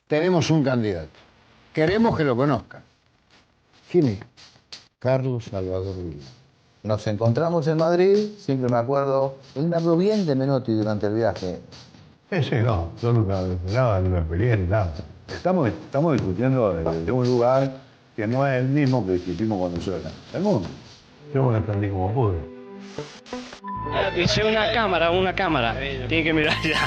tenemos un candidato. Queremos que lo conozcan. ¿Quién es? Carlos Salvador Vila. Nos encontramos en Madrid, siempre me acuerdo. Él me habló bien de Menotti durante el viaje. Sí, no, yo nunca me peleé ni nada. Estamos discutiendo de un lugar que no es el mismo que discutimos cuando yo era el mundo. Yo me lo entendí como pude. Dice una cámara. Tiene que mirar ya.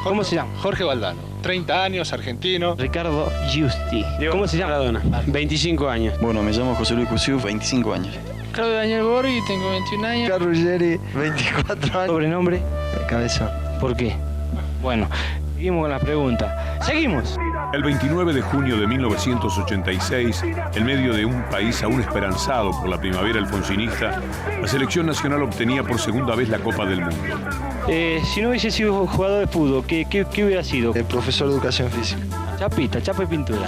¿Cómo se llama? Jorge Valdano, 30 años, argentino. Ricardo Giusti. ¿Cómo se llama? Maradona, 25 años. Bueno, me llamo José Luis Cusiu, 25 años. Claudio Daniel Borghi, tengo 21 años. Carlos Ruggeri, 24 años. ¿Sobrenombre? Cabezón. ¿Por qué? Bueno, seguimos con la pregunta. ¡Seguimos! El 29 de junio de 1986, en medio de un país aún esperanzado por la primavera alfonsinista, la selección nacional obtenía por segunda vez la Copa del Mundo. Si no hubiese sido jugador de fútbol, ¿qué hubiera sido? El profesor de educación física. Chapa y pintura.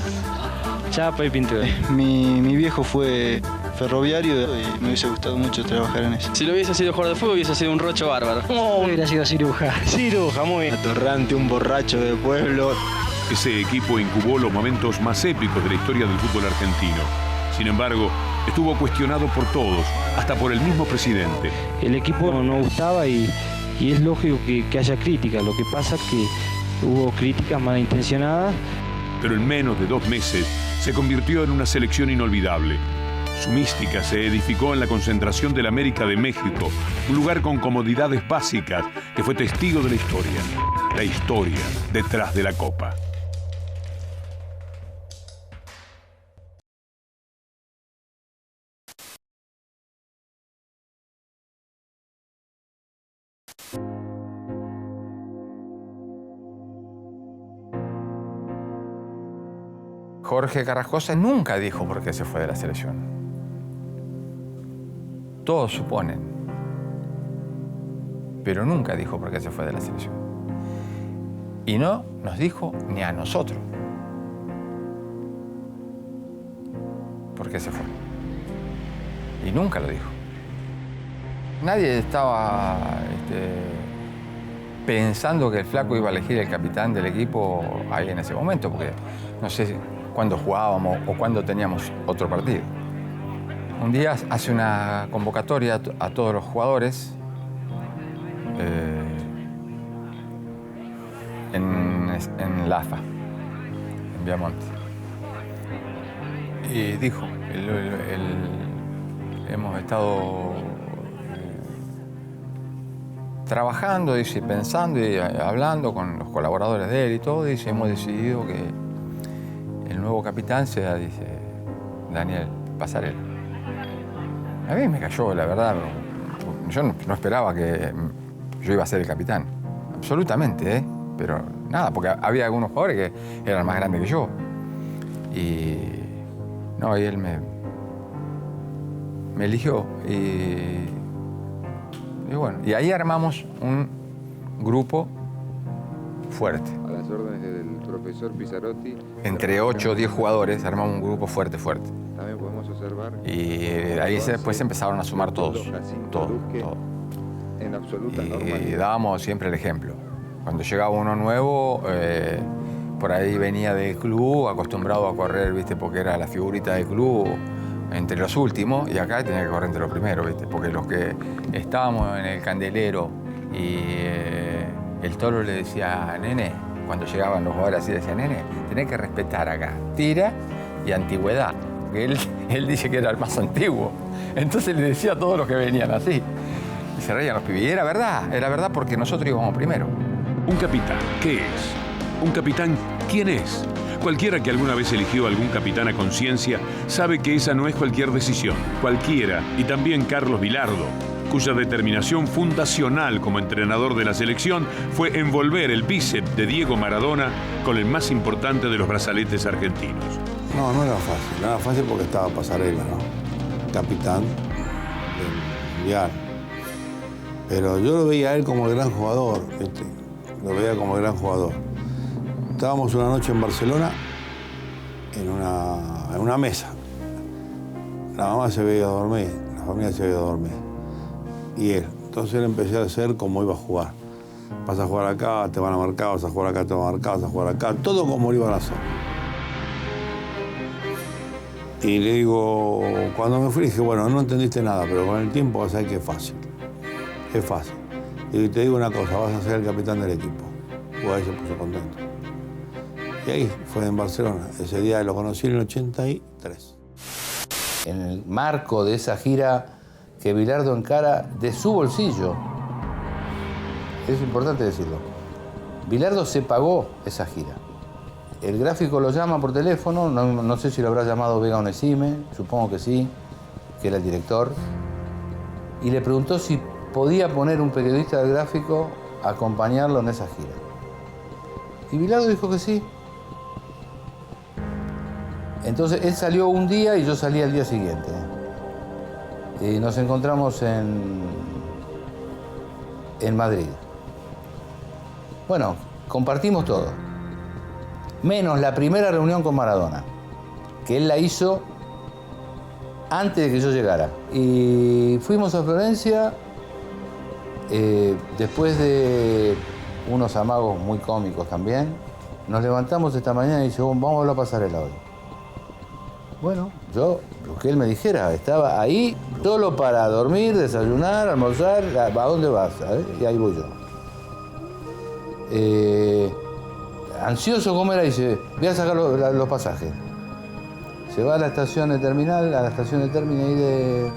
Chapa y pintura. Mi viejo fue ferroviario y me hubiese gustado mucho trabajar en eso. Si lo hubiese sido jugador de fútbol, hubiese sido un rocho bárbaro. No, hubiera sido ciruja. Ciruja, muy bien. Atorrante, un borracho de pueblo. Ese equipo incubó los momentos más épicos de la historia del fútbol argentino. Sin embargo, estuvo cuestionado por todos, hasta por el mismo presidente. El equipo no gustaba y es lógico que haya críticas. Lo que pasa es que hubo críticas malintencionadas. Pero en menos de 2 meses se convirtió en una selección inolvidable. Su mística se edificó en la concentración de la América de México, un lugar con comodidades básicas que fue testigo de la historia detrás de la Copa. Jorge Carrascosa nunca dijo por qué se fue de la selección. Todos suponen, pero nunca dijo por qué se fue de la selección. Y no nos dijo ni a nosotros por qué se fue. Y nunca lo dijo. Nadie estaba pensando que el Flaco iba a elegir el capitán del equipo ahí en ese momento, porque no sé cuándo jugábamos o cuándo teníamos otro partido. Un día hace una convocatoria a todos los jugadores en la AFA, en Viamonte. Y dijo, hemos estado trabajando, dice, pensando y hablando con los colaboradores de él y todo, dice, hemos decidido que el nuevo capitán sea, dice, Daniel Pasarela. A mí me cayó, la verdad. Yo no esperaba que yo iba a ser el capitán. Absolutamente, ¿eh? Pero nada, porque había algunos jugadores que eran más grandes que yo. Y él me eligió. Y bueno, y ahí armamos un grupo fuerte. A las órdenes del profesor Pizzarotti. Entre 8 o 10 jugadores armamos un grupo fuerte. También podemos observar. Y ahí después empezaron a sumar todos. Todo. En absoluta y normalidad. dábamos siempre el ejemplo. Cuando llegaba uno nuevo, por ahí venía del club, acostumbrado a correr, ¿viste? Porque era la figurita del club, entre los últimos, y acá tenía que correr entre los primeros, ¿viste? Porque los que estábamos en el candelero y el Toro le decía, nene, cuando llegaban los jugadores así, decía, nene, tenés que respetar acá, tira y antigüedad. Porque él dice que era el más antiguo. Entonces le decía a todos los que venían así. Y se reían los pibes. Y era verdad porque nosotros íbamos primero. Un capitán, ¿qué es? Un capitán, ¿quién es? Cualquiera que alguna vez eligió algún capitán a conciencia sabe que esa no es cualquier decisión. Cualquiera, y también Carlos Bilardo, cuya determinación fundacional como entrenador de la selección fue envolver el bíceps de Diego Maradona con el más importante de los brazaletes argentinos. No era fácil porque estaba Pasarela, ¿no? Capitán del Mundial. Pero yo lo veía a él como el gran jugador, ¿viste? Lo veía como el gran jugador. Estábamos una noche en Barcelona en una mesa. La mamá se había ido a dormir, la familia se había ido a dormir. Y él. Entonces él empecé a hacer cómo iba a jugar. vas a jugar acá, te van a marcar, vas a jugar acá, te van a marcar, vas a jugar acá, todo como lo iban a hacer. Y le digo, cuando me fui dije, bueno, no entendiste nada, pero con el tiempo vas a ver que es fácil. Es fácil. Y te digo una cosa, vas a ser el capitán del equipo. Y ahí se puso contento. Y ahí fue en Barcelona. Ese día lo conocí en el 83. En el marco de esa gira que Bilardo encara de su bolsillo, es importante decirlo, Bilardo se pagó esa gira. El gráfico lo llama por teléfono, no sé si lo habrá llamado Vega Onesime, supongo que sí, que era el director, y le preguntó si podía poner un periodista del gráfico a acompañarlo en esa gira. Y Bilardo dijo que sí. Entonces él salió un día y yo salí al día siguiente. Y nos encontramos en Madrid. Bueno, compartimos todo. Menos la primera reunión con Maradona, que él la hizo antes de que yo llegara. Y fuimos a Florencia, después de unos amagos muy cómicos también, nos levantamos esta mañana y dice, vamos a ver la pasarela hoy. Bueno, yo, lo que él me dijera, estaba ahí solo para dormir, desayunar, almorzar, ¿a dónde vas? Y ahí voy yo. Ansioso como era, dice, voy a sacar los pasajes. Se va a la estación de terminal, a la estación de término ahí de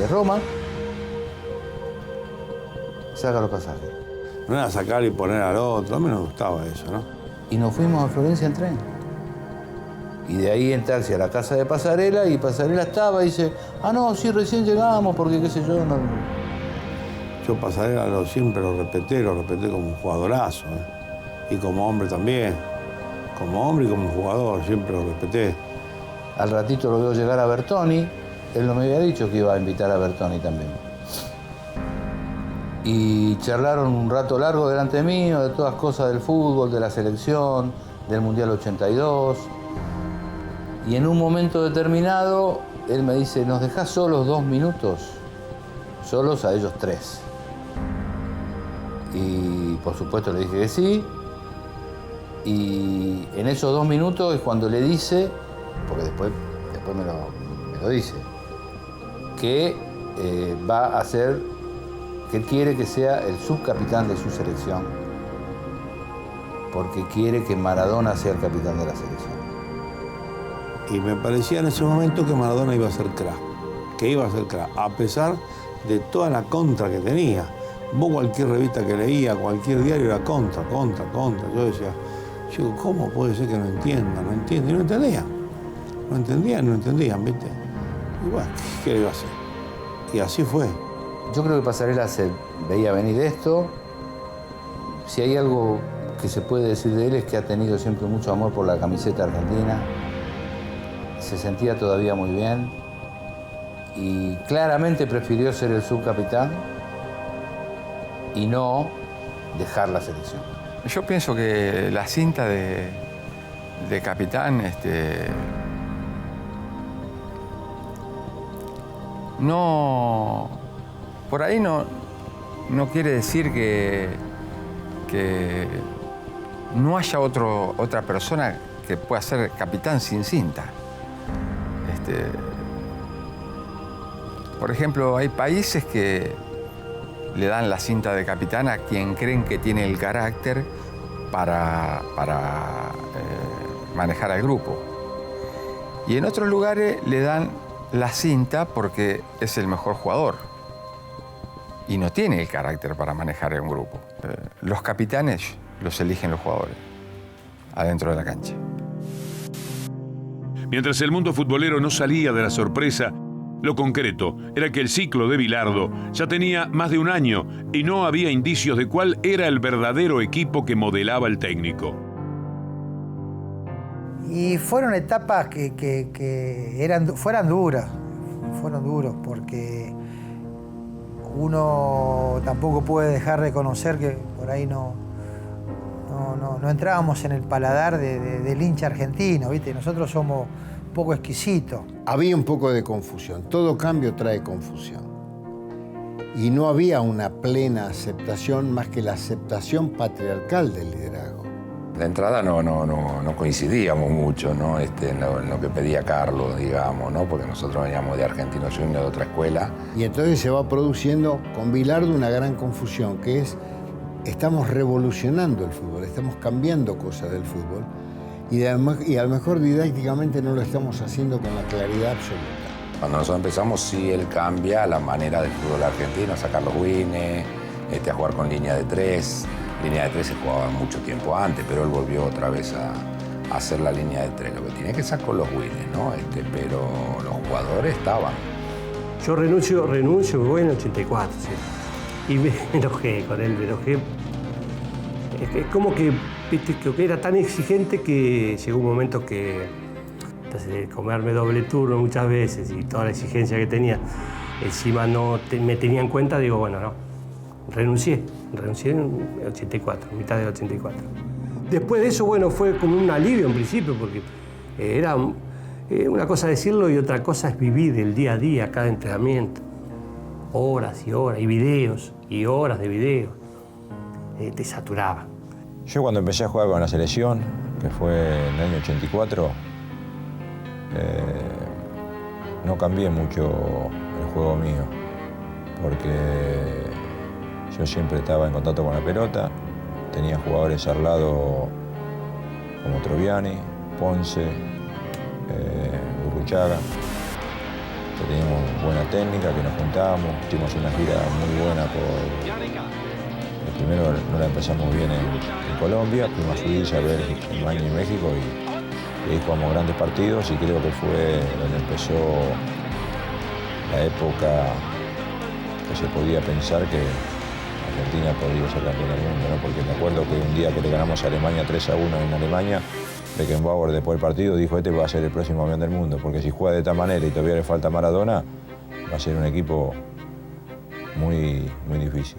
Roma, saca los pasajes. No era sacar y poner al otro, a mí no me gustaba eso, ¿no? Y nos fuimos a Florencia en tren. Y de ahí entrarse a la casa de Pasarela, y Pasarela estaba y dice, no, sí, recién llegamos, porque qué sé yo, no. Yo Pasarela siempre lo respeté como un jugadorazo, y como hombre también. Como hombre y como jugador, siempre lo respeté. Al ratito lo veo llegar a Bertoni, él no me había dicho que iba a invitar a Bertoni también. Y charlaron un rato largo delante mío de todas cosas del fútbol, de la selección, del Mundial 82. Y en un momento determinado, él me dice, ¿nos dejás solos 2 minutos? Solos a ellos 3. Y por supuesto le dije que sí. Y en esos 2 minutos es cuando le dice, porque después me lo dice, que va a ser, que él quiere que sea el subcapitán de su selección, porque quiere que Maradona sea el capitán de la selección. Y me parecía en ese momento que Maradona iba a ser crack, a pesar de toda la contra que tenía. Vos cualquier revista que leía, cualquier diario era contra. Yo decía, ¿cómo puede ser que no entiendan? Y no entendían. No entendían, ¿viste? Y bueno, ¿qué le iba a hacer? Y así fue. Yo creo que Pasarela se veía venir esto. Si hay algo que se puede decir de él es que ha tenido siempre mucho amor por la camiseta argentina. Se sentía todavía muy bien y claramente prefirió ser el subcapitán y no dejar la selección. Yo pienso que la cinta de capitán no, por ahí no quiere decir que no haya otra persona que pueda ser capitán sin cinta. Por ejemplo, hay países que le dan la cinta de capitán a quien creen que tiene el carácter para manejar al grupo. Y en otros lugares le dan la cinta porque es el mejor jugador y no tiene el carácter para manejar un grupo. Los capitanes los eligen los jugadores adentro de la cancha. Mientras el mundo futbolero no salía de la sorpresa, lo concreto era que el ciclo de Bilardo ya tenía más de un año y no había indicios de cuál era el verdadero equipo que modelaba el técnico. Y fueron etapas que fueron duros, porque uno tampoco puede dejar de conocer que por ahí no entrábamos en el paladar del hincha argentino, ¿viste? Nosotros somos un poco exquisitos. Había un poco de confusión. Todo cambio trae confusión. y no había una plena aceptación más que la aceptación patriarcal del liderazgo. De entrada no coincidíamos mucho, ¿no? En lo que pedía Carlos, digamos, ¿no? Porque nosotros veníamos de Argentinos Juniors, de otra escuela. Y entonces se va produciendo con Bilardo una gran confusión, que es, estamos revolucionando el fútbol, estamos cambiando cosas del fútbol, y a lo mejor didácticamente no lo estamos haciendo con la claridad absoluta. Cuando nosotros empezamos, sí, él cambia la manera del fútbol argentino, a sacar los wines, a jugar con línea de 3. Línea de 3 se jugaba mucho tiempo antes, pero él volvió otra vez a hacer la línea de 3. Lo que tiene que sacar los wines, ¿no? Pero los jugadores estaban. Yo renuncio, me voy en el 84, sí. Y me enojé con él, Es como que, viste, que era tan exigente que llegó un momento que, entonces, de comerme doble turno muchas veces y toda la exigencia que tenía, encima me tenía en cuenta, digo, bueno, no. Renuncié en el 84, mitad del 84. Después de eso, bueno, fue como un alivio en principio, porque era una cosa decirlo y otra cosa es vivir el día a día, cada entrenamiento. Horas y horas, y videos, y horas de videos. Te saturaba. Yo cuando empecé a jugar con la selección, que fue en el año 84, no cambié mucho el juego mío, porque yo siempre estaba en contacto con la pelota, tenía jugadores al lado como Troviani, Ponce, Gurruchaga, que teníamos buena técnica, que nos juntábamos, hicimos una gira muy buena primero no la empezamos bien en Colombia, fuimos a Suiza, Bélgica, España y México y ahí jugamos grandes partidos y creo que fue donde empezó la época que se podía pensar que Argentina podría ser campeón del mundo, ¿no? Porque me acuerdo que un día que le ganamos a Alemania 3-1 en Alemania, Beckenbauer después del partido dijo, este va a ser el próximo campeón del mundo, porque si juega de esta manera y todavía le falta Maradona, va a ser un equipo muy, muy difícil.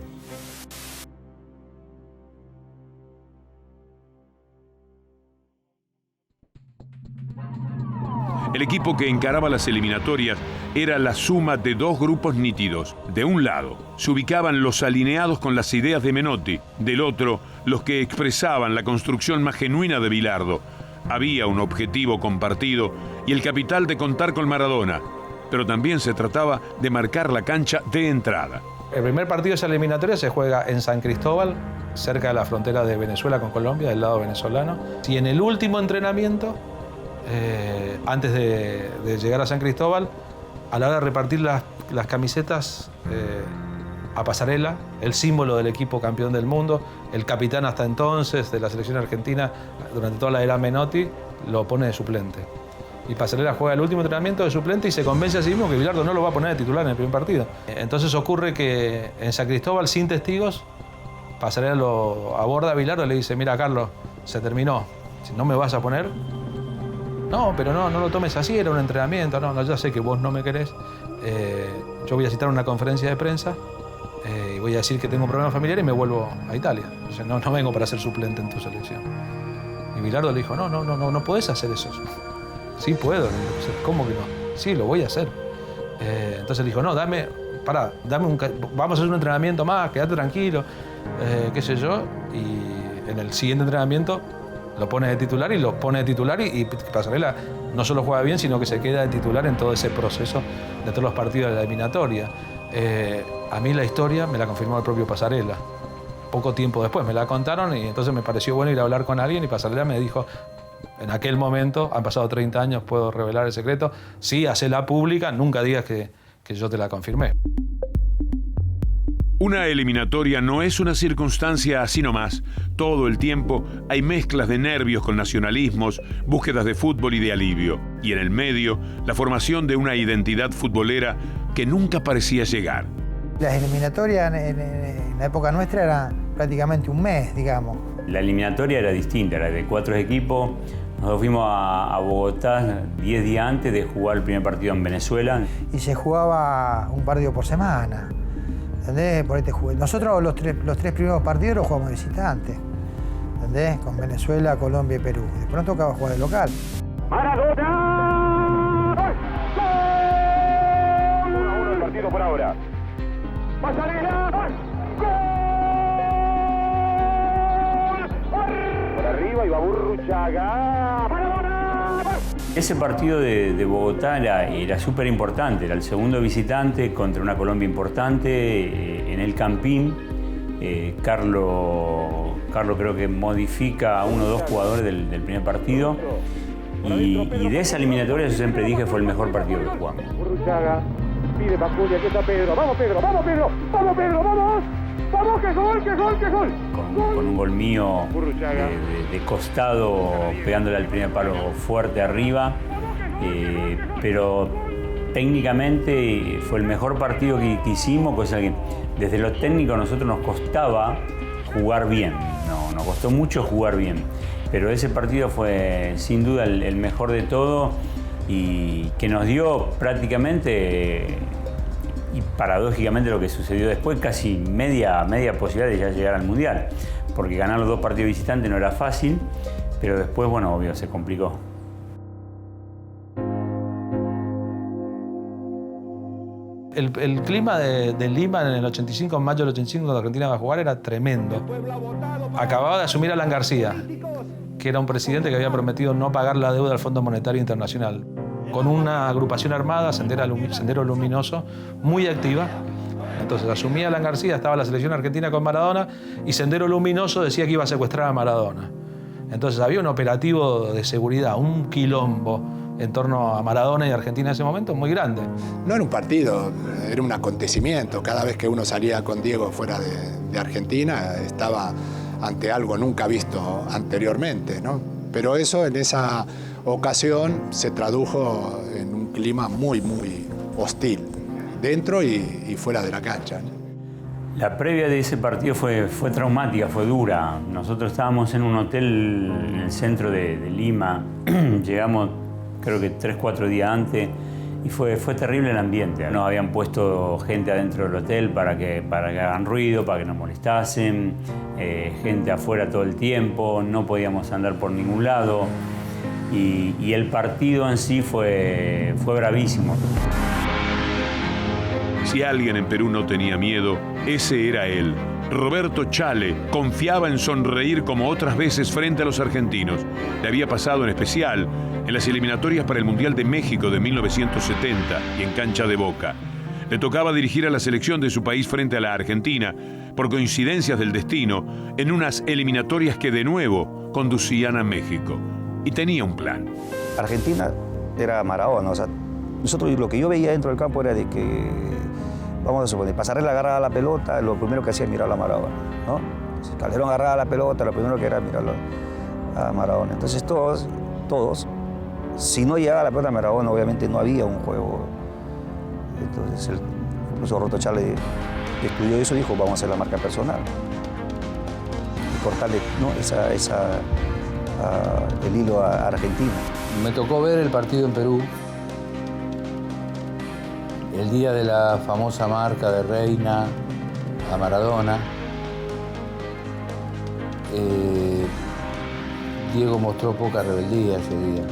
El equipo que encaraba las eliminatorias era la suma de dos grupos nítidos. De un lado, se ubicaban los alineados con las ideas de Menotti. Del otro, los que expresaban la construcción más genuina de Bilardo. Había un objetivo compartido y el capital de contar con Maradona. Pero también se trataba de marcar la cancha de entrada. El primer partido de esa eliminatoria se juega en San Cristóbal, cerca de la frontera de Venezuela con Colombia, del lado venezolano. Y en el último entrenamiento, antes de llegar a San Cristóbal, a la hora de repartir las camisetas a Pasarela, el símbolo del equipo campeón del mundo, el capitán hasta entonces de la selección argentina durante toda la era Menotti, lo pone de suplente. Y Pasarela juega el último entrenamiento de suplente y se convence a sí mismo que Bilardo no lo va a poner de titular en el primer partido. Entonces ocurre que en San Cristóbal, sin testigos, Pasarela lo aborda a Bilardo y le dice, mira Carlos, se terminó, si no me vas a poner... No, pero no lo tomes así, era un entrenamiento. No, ya sé que vos no me querés. Yo voy a citar una conferencia de prensa y voy a decir que tengo un problema familiar y me vuelvo a Italia. O sea, no vengo para ser suplente en tu selección. Y Bilardo le dijo, no podés hacer eso. Sí puedo. ¿Cómo que no? Sí, lo voy a hacer. Entonces le dijo, no, vamos a hacer un entrenamiento más, quédate tranquilo, qué sé yo. Y en el siguiente entrenamiento lo pone de titular y Pasarela no solo juega bien, sino que se queda de titular en todo ese proceso de todos los partidos de la eliminatoria. A mí la historia me la confirmó el propio Pasarela. Poco tiempo después me la contaron y entonces me pareció bueno ir a hablar con alguien y Pasarela me dijo, en aquel momento, han pasado 30 años, puedo revelar el secreto, sí, hacela pública, nunca digas que yo te la confirmé. Una eliminatoria no es una circunstancia así nomás. Todo el tiempo hay mezclas de nervios con nacionalismos, búsquedas de fútbol y de alivio. Y en el medio, la formación de una identidad futbolera que nunca parecía llegar. Las eliminatorias en la época nuestra eran prácticamente un mes, digamos. La eliminatoria era distinta, era de 4 equipos. Nosotros fuimos a Bogotá 10 días antes de jugar el primer partido en Venezuela. Y se jugaba un partido por semana. ¿Entendés? Por ahí nosotros los tres primeros partidos los jugamos de visitante. ¿Entendés? Con Venezuela, Colombia y Perú. Después nos tocaba jugar de local. ¡Maradona! ¡Gol! 1-1 el partido por ahora. Pasarela. ¡Gol! Por arriba iba Burruchaga. ¡Maradona! Ese partido de Bogotá era súper importante, era el segundo visitante contra una Colombia importante en el Campín. Carlos creo que modifica a uno o dos jugadores del primer partido y de esa eliminatoria yo siempre dije fue el mejor partido que jugamos. Burruchaga pide para Julia, aquí está Pedro. ¡Vamos Pedro! ¡Vamos Pedro! ¡Vamos Pedro! ¡Vamos! ¡Vamos! ¡Qué gol! ¡Qué gol! ¡Qué gol! Con un gol mío de costado, pegándole al primer palo fuerte arriba, pero técnicamente fue el mejor partido que hicimos, cosa que desde lo técnico a nosotros nos costaba jugar bien, nos costó mucho jugar bien, pero ese partido fue sin duda el mejor de todo y que nos dio prácticamente y paradójicamente lo que sucedió después, casi media posibilidad de ya llegar al Mundial, porque ganar los dos partidos visitantes no era fácil, pero después, bueno, obvio, se complicó. El clima de Lima en el 85, en mayo del 85, cuando Argentina va a jugar, era tremendo. Acababa de asumir Alan García, que era un presidente que había prometido no pagar la deuda al Fondo Monetario Internacional, con una agrupación armada, Sendero Luminoso, muy activa. Entonces asumía Alan García, estaba la selección argentina con Maradona y Sendero Luminoso decía que iba a secuestrar a Maradona. Entonces había un operativo de seguridad, un quilombo en torno a Maradona y Argentina en ese momento muy grande. No era un partido, era un acontecimiento. Cada vez que uno salía con Diego fuera de Argentina estaba ante algo nunca visto anteriormente, ¿no? Pero eso en esa ocasión se tradujo en un clima muy, muy hostil, dentro y fuera de la cancha, ¿no? La previa de ese partido fue traumática, fue dura. Nosotros estábamos en un hotel en el centro de Lima, llegamos creo que 3-4 días antes y fue terrible el ambiente. Nos habían puesto gente adentro del hotel para que hagan ruido, para que nos molestasen, gente afuera todo el tiempo, no podíamos andar por ningún lado y el partido en sí fue bravísimo. Si alguien en Perú no tenía miedo, ese era él. Roberto Chale confiaba en sonreír como otras veces frente a los argentinos. Le había pasado en especial en las eliminatorias para el Mundial de México de 1970 y en cancha de Boca. Le tocaba dirigir a la selección de su país frente a la Argentina, por coincidencias del destino, en unas eliminatorias que de nuevo conducían a México. Y tenía un plan. Argentina era Maradona, o sea, nosotros lo que yo veía dentro del campo era de que, vamos a suponer, Pasarela agarraba la pelota, lo primero que hacía era mirar a Maradona, ¿no? Si Calderón agarraba la pelota, lo primero que era mirarlo a Maradona. Entonces todos, si no llegaba la pelota a Maradona, obviamente no había un juego. Entonces incluso Roberto Chale estudió eso y dijo, vamos a hacer la marca personal. Y cortarle, ¿no? el hilo a Argentina. Me tocó ver el partido en Perú, el día de la famosa marca de Reina a Maradona. Diego mostró poca rebeldía ese día,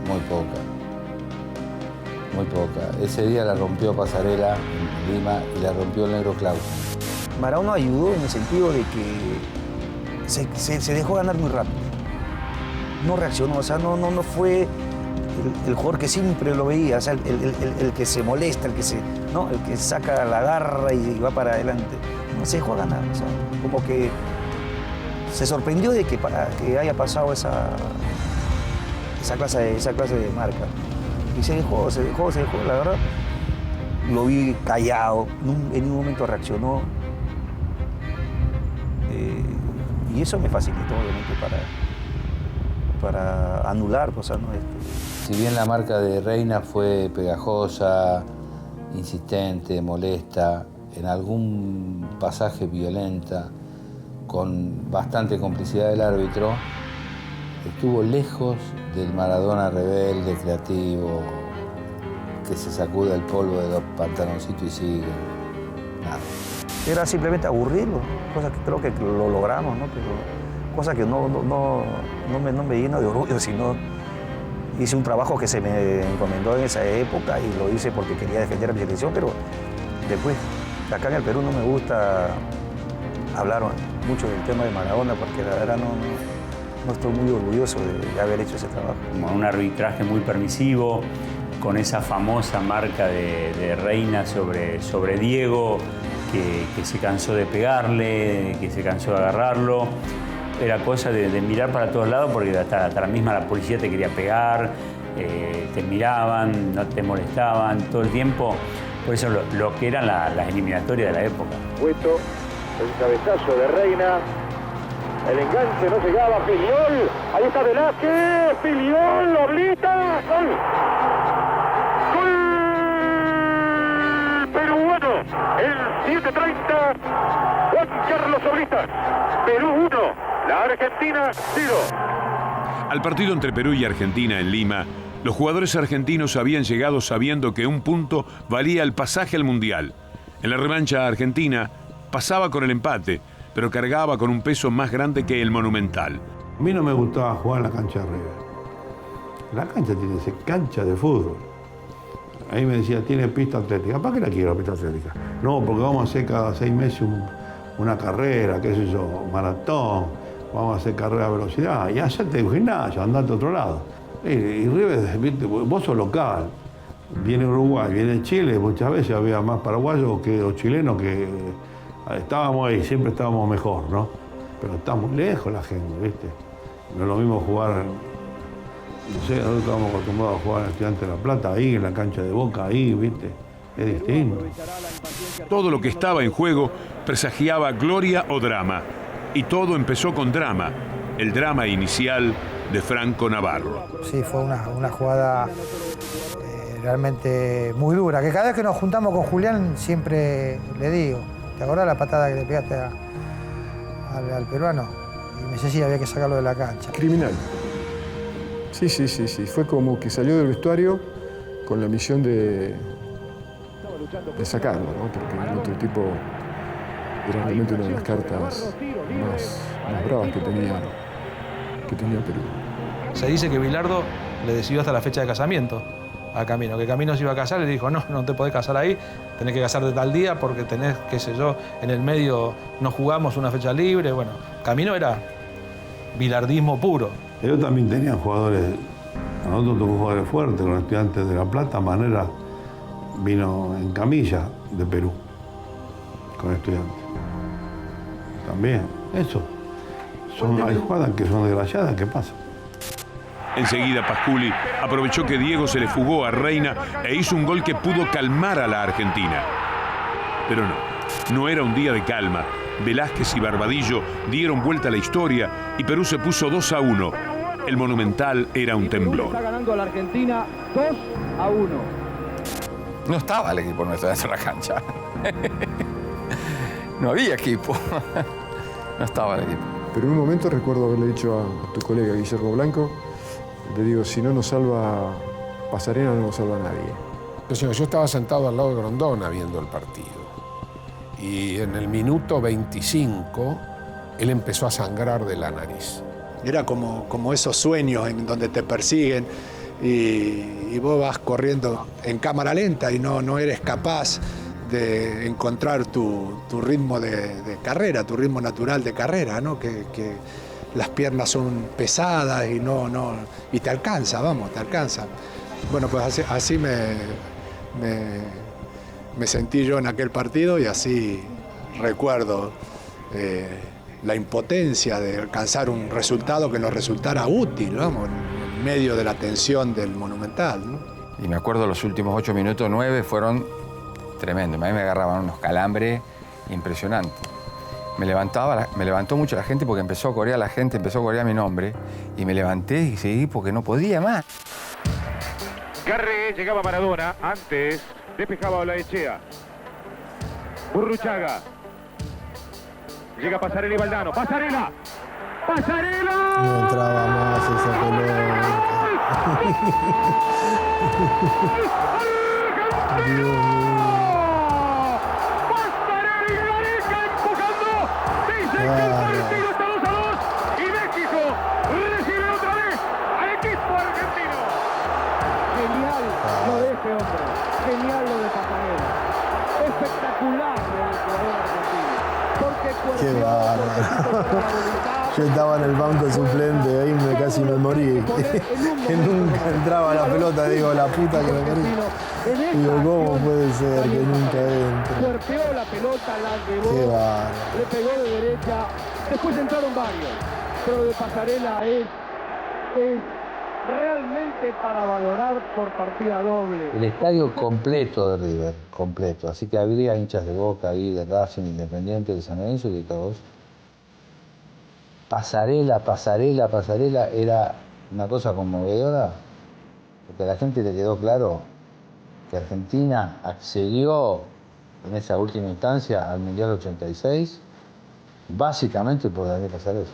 muy poca. Ese día la rompió Pasarela en Lima y la rompió el Negro Clausen. Maradona ayudó en el sentido de que se dejó ganar muy rápido. No reaccionó, o sea, no fue el jugador que siempre lo veía, o sea, el que se molesta, el que saca la garra y va para adelante. No se dejó ganar, o sea, como que se sorprendió de que haya pasado esa clase de marca. Y se dejó, la verdad. Lo vi callado, en ningún momento reaccionó. Y eso me facilitó, obviamente, para anular cosas, ¿no? Si bien la marca de Reina fue pegajosa, insistente, molesta, en algún pasaje violenta, con bastante complicidad del árbitro, estuvo lejos del Maradona rebelde, creativo, que se sacuda el polvo de los pantaloncitos y sigue. Nada. Era simplemente aburrirlo, cosa que creo que lo logramos, ¿no? Pero cosa que no me llena de orgullo, sino hice un trabajo que se me encomendó en esa época y lo hice porque quería defender a mi selección, pero después Acá en el Perú no me gusta hablar mucho del tema de Maradona porque la verdad no estoy muy orgulloso de haber hecho ese trabajo. Un arbitraje muy permisivo, con esa famosa marca de Reina sobre Diego, que se cansó de pegarle, que se cansó de agarrarlo. Era cosa de mirar para todos lados porque hasta la misma la policía te quería pegar, te miraban, no te molestaban todo el tiempo. Por eso lo que eran las eliminatorias de la época. Cueto, el cabezazo de Reina, el enganche no llegaba, Filiol, ahí está Velázquez, Filiol, Oblita, gol. Gol peruano, el 7:30, Juan Carlos Oblita, Perú 1, la Argentina 0. Al partido entre Perú y Argentina en Lima, los jugadores argentinos habían llegado sabiendo que un punto valía el pasaje al Mundial. En la revancha argentina pasaba con el empate, pero cargaba con un peso más grande que el Monumental. A mí no me gustaba jugar en la cancha de River. La cancha tiene que ser cancha de fútbol. Ahí me decía, tiene pista atlética. ¿Para qué la quiero, pista atlética? No, porque vamos a hacer cada 6 meses una carrera, qué sé yo, maratón. Vamos a hacer carrera de velocidad. Y hacerte un gimnasio, andate a otro lado. Y River, vos sos local. Viene Uruguay, viene Chile. Muchas veces había más paraguayos que los chilenos que estábamos ahí, siempre estábamos mejor, ¿no? Pero está muy lejos la gente, ¿viste? No es lo mismo jugar, no sé, nosotros estábamos acostumbrados a jugar en Estudiantes de La Plata, ahí, en la cancha de Boca, ahí, ¿viste? Es distinto. Todo lo que estaba en juego presagiaba gloria o drama. Y todo empezó con drama, el drama inicial de Franco Navarro. Sí, fue una jugada realmente muy dura, que cada vez que nos juntamos con Julián siempre le digo, ¿te acordás la patada que le pegaste al peruano? Y me dice, sí, había que sacarlo de la cancha. Criminal. Sí. Fue como que salió del vestuario con la misión de sacarlo, ¿no? Porque el otro tipo era realmente una de las cartas más bravas que tenía Perú. Se dice que Bilardo le decidió hasta la fecha de casamiento a Camino, que Camino se iba a casar y le dijo, no te podés casar ahí, tenés que casarte tal día porque tenés, qué sé yo, en el medio no jugamos una fecha libre. Bueno, Camino era bilardismo puro. Ellos también tenían jugadores, a nosotros tocó jugadores fuertes, con Estudiantes de La Plata. Manera vino en camilla de Perú, con Estudiantes. También, eso. Hay jugadas que son desgraciadas, ¿qué pasa? Enseguida Pasculi aprovechó que Diego se le fugó a Reina e hizo un gol que pudo calmar a la Argentina. Pero no era un día de calma. Velázquez y Barbadillo dieron vuelta a la historia y Perú se puso 2-1. El Monumental era un temblor. Está ganando a la Argentina 2-1. No estaba el equipo nuestro dentro de la cancha. No había equipo. No estaba el equipo. Pero en un momento recuerdo haberle dicho a tu colega Guillermo Blanco, le digo, si no nos salva Pasarela, no nos salva a nadie. Yo estaba sentado al lado de Grondona viendo el partido. Y en el minuto 25, él empezó a sangrar de la nariz. Era como esos sueños en donde te persiguen y vos vas corriendo en cámara lenta y no eres capaz de encontrar tu ritmo de carrera, tu ritmo natural de carrera, ¿no? Que las piernas son pesadas y te alcanza, te alcanza. Bueno, pues así me sentí yo en aquel partido y así recuerdo la impotencia de alcanzar un resultado que nos resultara útil, vamos, en medio de la tensión del Monumental, ¿no? Y me acuerdo los últimos 8 minutos, 9 fueron tremendos. A mí me agarraban unos calambres impresionantes. Me levantó mucho la gente porque empezó a corear mi nombre y me levanté y seguí porque no podía más. Garré, llegaba Maradona, antes despejaba Olaechea. Burruchaga. Llega Pasarela y Valdano. ¡Pasarela! ¡Pasarela! No entraba más esa pelota. Y México recibe otra vez al equipo argentino. Genial lo de este hombre, genial lo de Pasarela, espectacular. Qué bárbaro. Yo estaba en el banco suplente, ahí casi me morí. Que nunca entraba la pelota, digo, la puta que me quería. Digo, ¿cómo puede ser que nunca entre? Cuerpeó la pelota, la llevó. Qué bárbaro. Le pegó de derecha. Después entraron varios. Pero de Pasarela es realmente para valorar por partida doble. El estadio completo de River, completo. Así que habría hinchas de Boca ahí, de Racing, Independiente, de San Lorenzo y de todos. Pasarela era una cosa conmovedora, porque a la gente le quedó claro que Argentina accedió en esa última instancia al Mundial 86, básicamente por Daniel Pasarela.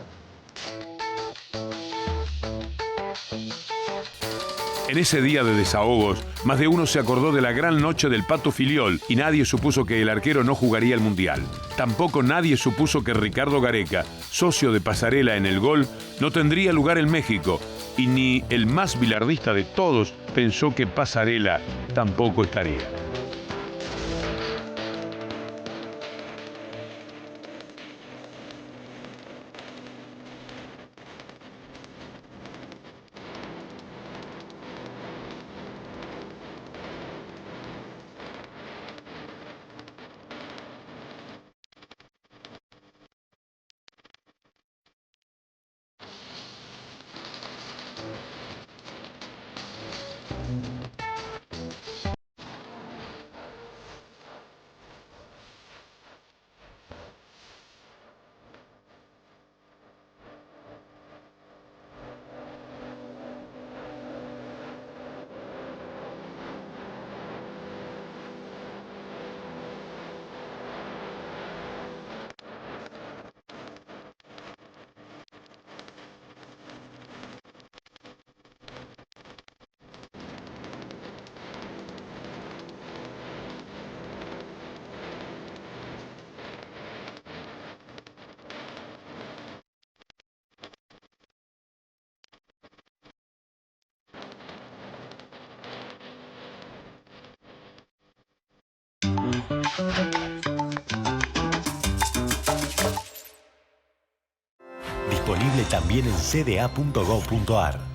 En ese día de desahogos, más de uno se acordó de la gran noche del Pato Filiol y nadie supuso que el arquero no jugaría el Mundial. Tampoco nadie supuso que Ricardo Gareca, socio de Pasarela en el gol, no tendría lugar en México. Y ni el más bilardista de todos pensó que Pasarela tampoco estaría. Disponible también en cda.gov.ar.